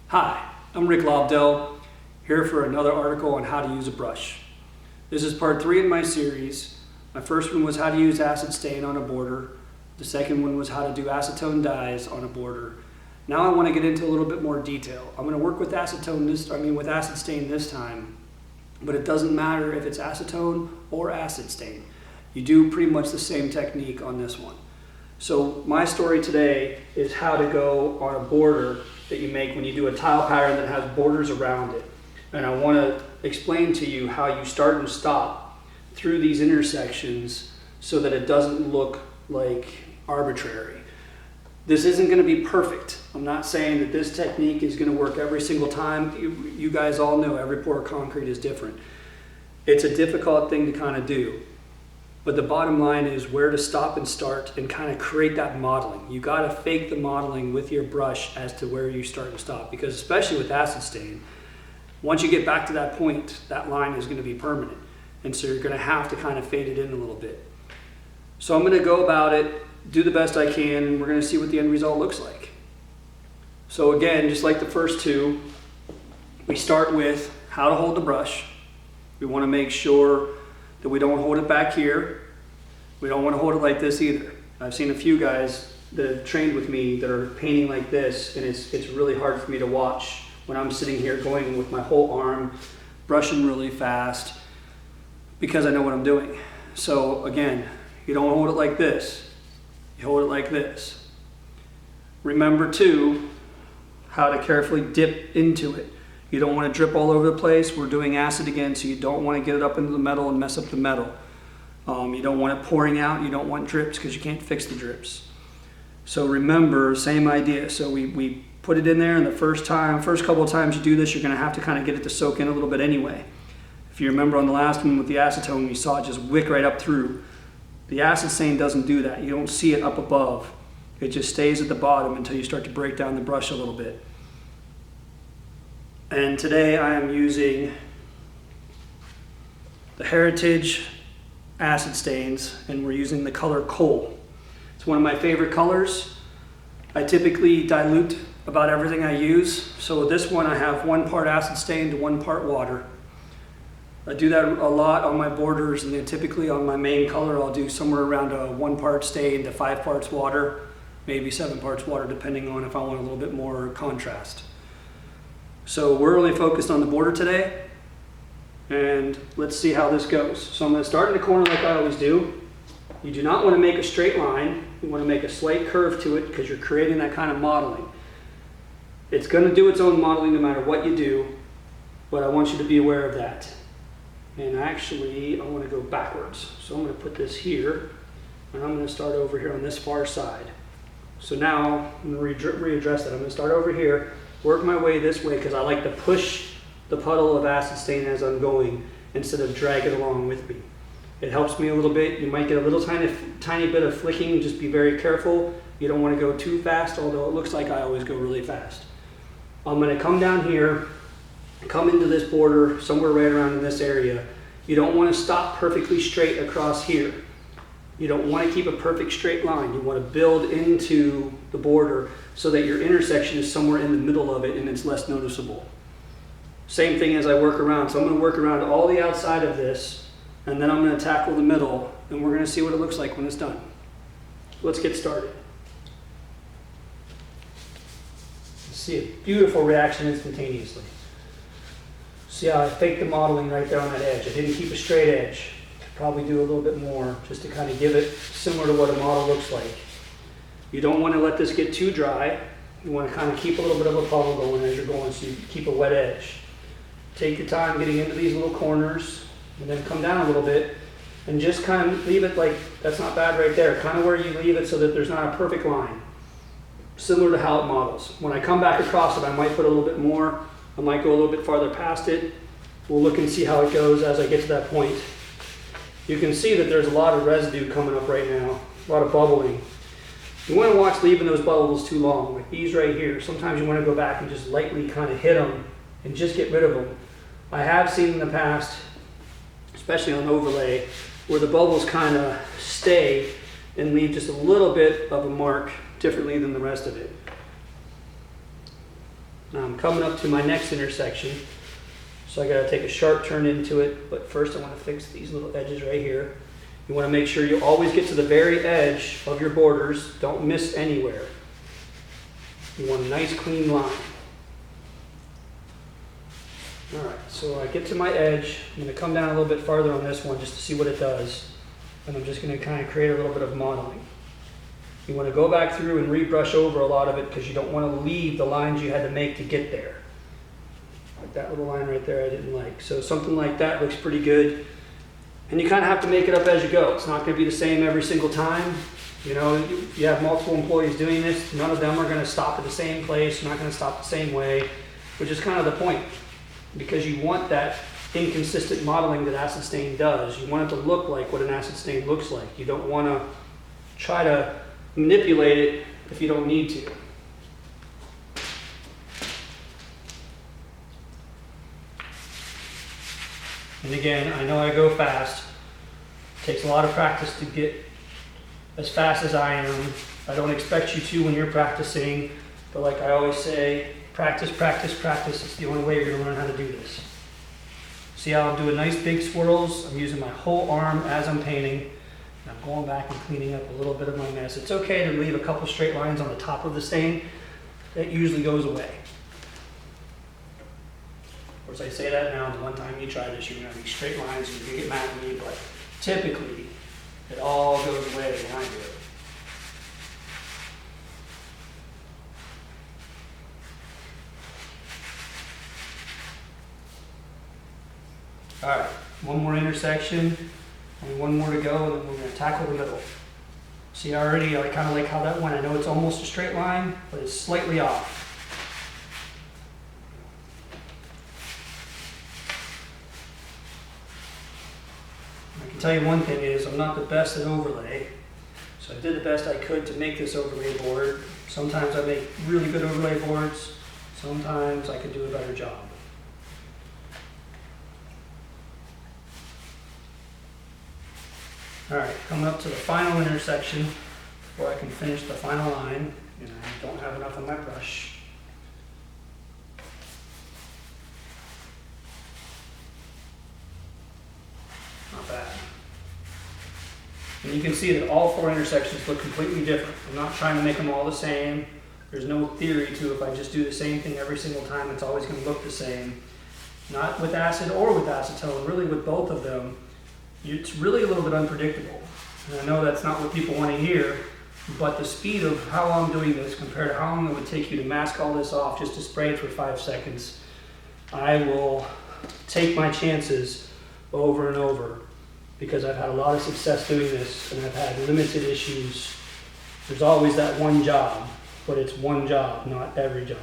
Hi, I'm Rick Lobdell, here for another article on how to use a brush. This is part 3 in my series. My first one was how to use acid stain on a border. The second one was how to do acetone dyes on a border. Now I want to get into a little bit more detail. I'm going to work with with acid stain this time, but it doesn't matter if it's acetone or acid stain. You do pretty much the same technique on this one. So my story today is how to go on a border that you make when you do a tile pattern that has borders around it. And I want to explain to you how you start and stop through these intersections so that it doesn't look like arbitrary. This isn't going to be perfect. I'm not saying that this technique is going to work every single time. You guys all know every pour of concrete is different. It's a difficult thing to kind of do. But the bottom line is where to stop and start and kind of create that modeling. You got to fake the modeling with your brush as to where you start and stop, because especially with acid stain, once you get back to that point, that line is going to be permanent. And so you're going to have to kind of fade it in a little bit. So I'm going to go about it, do the best I can, and we're going to see what the end result looks like. So again, just like the first two, we start with how to hold the brush. We want to make sure that we don't hold it back here. We don't want to hold it like this either. I've seen a few guys that have trained with me that are painting like this, and it's really hard for me to watch when I'm sitting here going with my whole arm, brushing really fast, because I know what I'm doing. So again, you don't hold it like this. You hold it like this. Remember too, how to carefully dip into it. You don't want to drip all over the place. We're doing acid again, so you don't want to get it up into the metal and mess up the metal. You don't want it pouring out. You don't want drips because you can't fix the drips. So remember, same idea. So we put it in there, and the first couple of times you do this, you're going to have to kind of get it to soak in a little bit anyway. If you remember on the last one with the acetone, you saw it just wick right up through. The acid stain doesn't do that. You don't see it up above. It just stays at the bottom until you start to break down the brush a little bit. And today I am using the Heritage acid stains, and we're using the color Coal. It's one of my favorite colors. I typically dilute about everything I use. So with this one I have 1 part acid stain to 1 part water. I do that a lot on my borders, and then typically on my main color I'll do somewhere around a 1 part stain to 5 parts water, maybe 7 parts water, depending on if I want a little bit more contrast. So we're really focused on the border today, and let's see how this goes. So I'm going to start in the corner like I always do. You do not want to make a straight line. You want to make a slight curve to it because you're creating that kind of modeling. It's going to do its own modeling no matter what you do, but I want you to be aware of that. And actually, I want to go backwards. So I'm going to put this here, and I'm going to start over here on this far side. So now I'm going to readdress that. I'm going to start over here, work my way this way because I like to push the puddle of acid stain as I'm going instead of drag it along with me. It helps me a little bit. You might get a little tiny bit of flicking. Just be very careful. You don't want to go too fast, although it looks like I always go really fast. I'm going to come down here, come into this border somewhere right around in this area. You don't want to stop perfectly straight across here. You don't want to keep a perfect straight line. You want to build into the border so that your intersection is somewhere in the middle of it and it's less noticeable. Same thing as I work around. So I'm going to work around all the outside of this, and then I'm going to tackle the middle, and we're going to see what it looks like when it's done. Let's get started. See a beautiful reaction instantaneously. See how I faked the modeling right there on that edge. I didn't keep a straight edge. Probably do a little bit more just to kind of give it similar to what a model looks like. You don't want to let this get too dry. You want to kind of keep a little bit of a puddle going as you're going, so you keep a wet edge. Take your time getting into these little corners, and then come down a little bit and just kind of leave it like, that's not bad right there, kind of where you leave it so that there's not a perfect line. Similar to how it models. When I come back across it, I might put a little bit more. I might go a little bit farther past it. We'll look and see how it goes as I get to that point. You can see that there's a lot of residue coming up right now, a lot of bubbling. You want to watch leaving those bubbles too long, like these right here. Sometimes you want to go back and just lightly kind of hit them and just get rid of them. I have seen in the past, especially on overlay, where the bubbles kind of stay and leave just a little bit of a mark differently than the rest of it. Now I'm coming up to my next intersection, so I gotta take a sharp turn into it, but first I wanna fix these little edges right here. You wanna make sure you always get to the very edge of your borders, don't miss anywhere. You want a nice clean line. All right, so I get to my edge. I'm going to come down a little bit farther on this one just to see what it does. And I'm just going to kind of create a little bit of modeling. You want to go back through and rebrush over a lot of it because you don't want to leave the lines you had to make to get there. Like that little line right there I didn't like. So something like that looks pretty good. And you kind of have to make it up as you go. It's not going to be the same every single time. You know, you have multiple employees doing this. None of them are going to stop at the same place. You're not going to stop the same way, which is kind of the point. Because you want that inconsistent modeling that acid stain does. You want it to look like what an acid stain looks like. You don't want to try to manipulate it if you don't need to. And again, I know I go fast. It takes a lot of practice to get as fast as I am. I don't expect you to when you're practicing, but like I always say, practice, practice, practice. It's the only way you're going to learn how to do this. See how I'm doing nice big swirls? I'm using my whole arm as I'm painting. And I'm going back and cleaning up a little bit of my mess. It's okay to leave a couple straight lines on the top of the stain. That usually goes away. Of course, I say that now. The one time you try this, you're going to have these straight lines and you're going to get mad at me. But typically, it all goes away when I do it. All right, one more intersection, and one more to go, and then we're going to tackle the middle. See, already I kind of like how that went. I know it's almost a straight line, but it's slightly off. I can tell you one thing is I'm not the best at overlay, so I did the best I could to make this overlay board. Sometimes I make really good overlay boards. Sometimes I could do a better job. All right, coming up to the final intersection before I can finish the final line, and I don't have enough on my brush. Not bad. And you can see that all four intersections look completely different. I'm not trying to make them all the same. There's no theory to if I just do the same thing every single time, it's always going to look the same. Not with acid or with acetone, really with both of them. It's really a little bit unpredictable. And I know that's not what people want to hear, but the speed of how I'm doing this compared to how long it would take you to mask all this off just to spray it for 5 seconds, I will take my chances over and over because I've had a lot of success doing this and I've had limited issues. There's always that one job, but it's one job, not every job.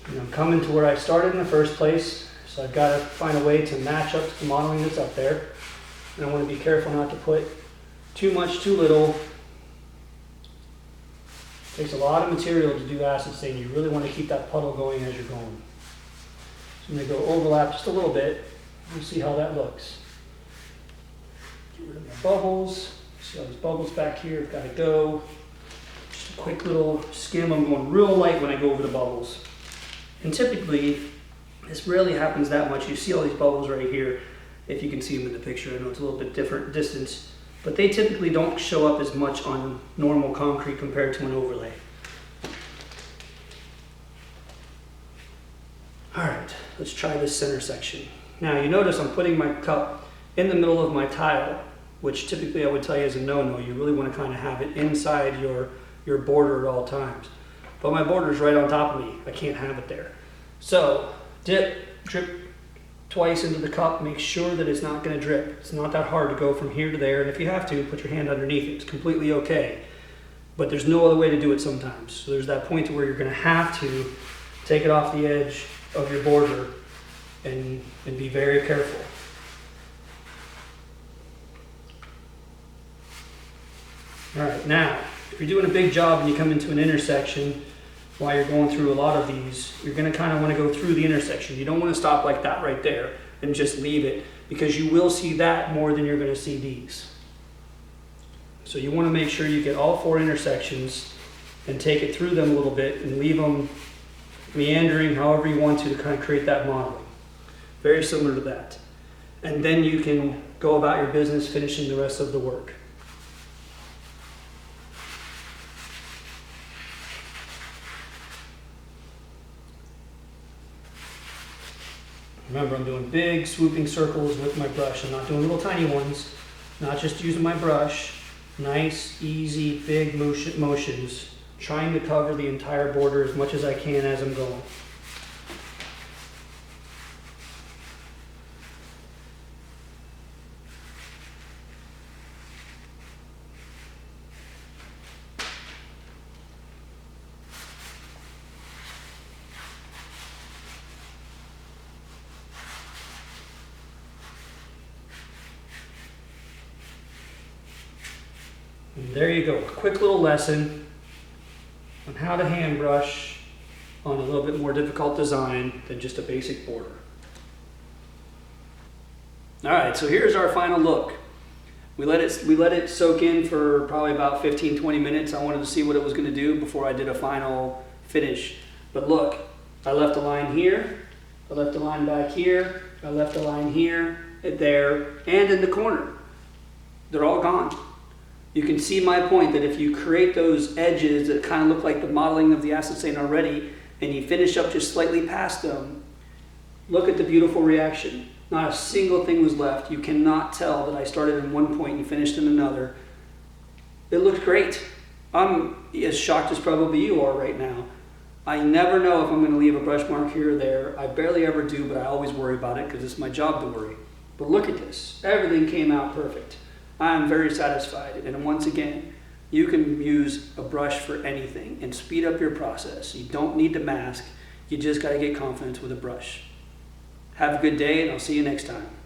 And I'm coming to where I started in the first place, so I've got to find a way to match up to the modeling that's up there. And I want to be careful not to put too much, too little. It takes a lot of material to do acid stain. You really want to keep that puddle going as you're going. So I'm going to go overlap just a little bit. We'll see how that looks. Get rid of my bubbles. See all these bubbles back here have got to go. Just a quick little skim. I'm going real light when I go over the bubbles. And typically, this rarely happens that much. You see all these bubbles right here, if you can see them in the picture. I know it's a little bit different distance, but they typically don't show up as much on normal concrete compared to an overlay. All right, let's try this center section. Now you notice I'm putting my cup in the middle of my tile, which typically I would tell you is a no-no. You really want to kind of have it inside your border at all times. But my border is right on top of me. I can't have it there. So drip twice into the cup. Make sure that it's not going to drip. It's not that hard to go from here to there. And if you have to, put your hand underneath it. It's completely okay. But there's no other way to do it sometimes. So there's that point to where you're going to have to take it off the edge of your border and be very careful. All right, now, if you're doing a big job and you come into an intersection while you're going through a lot of these, you're going to kind of want to go through the intersection. You don't want to stop like that right there and just leave it, because you will see that more than you're going to see these. So you want to make sure you get all 4 intersections and take it through them a little bit and leave them meandering however you want to kind of create that modeling. Very similar to that. And then you can go about your business finishing the rest of the work. Remember, I'm doing big swooping circles with my brush. I'm not doing little tiny ones, not just using my brush. Nice, easy, big motions, trying to cover the entire border as much as I can as I'm going. And there you go, a quick little lesson on how to hand brush on a little bit more difficult design than just a basic border. All right, so here's our final look. We let it soak in for probably about 15-20 minutes. I wanted to see what it was going to do before I did a final finish. But look, I left a line here, I left a line back here, I left a line here, there, and in the corner. They're all gone. You can see my point that if you create those edges that kind of look like the modeling of the acid stain already, and you finish up just slightly past them, look at the beautiful reaction. Not a single thing was left. You cannot tell that I started in one point and finished in another. It looked great. I'm as shocked as probably you are right now. I never know if I'm going to leave a brush mark here or there. I barely ever do, but I always worry about it because it's my job to worry. But look at this. Everything came out perfect. I'm very satisfied. And once again, you can use a brush for anything and speed up your process. You don't need to mask. You just got to get confidence with a brush. Have a good day, and I'll see you next time.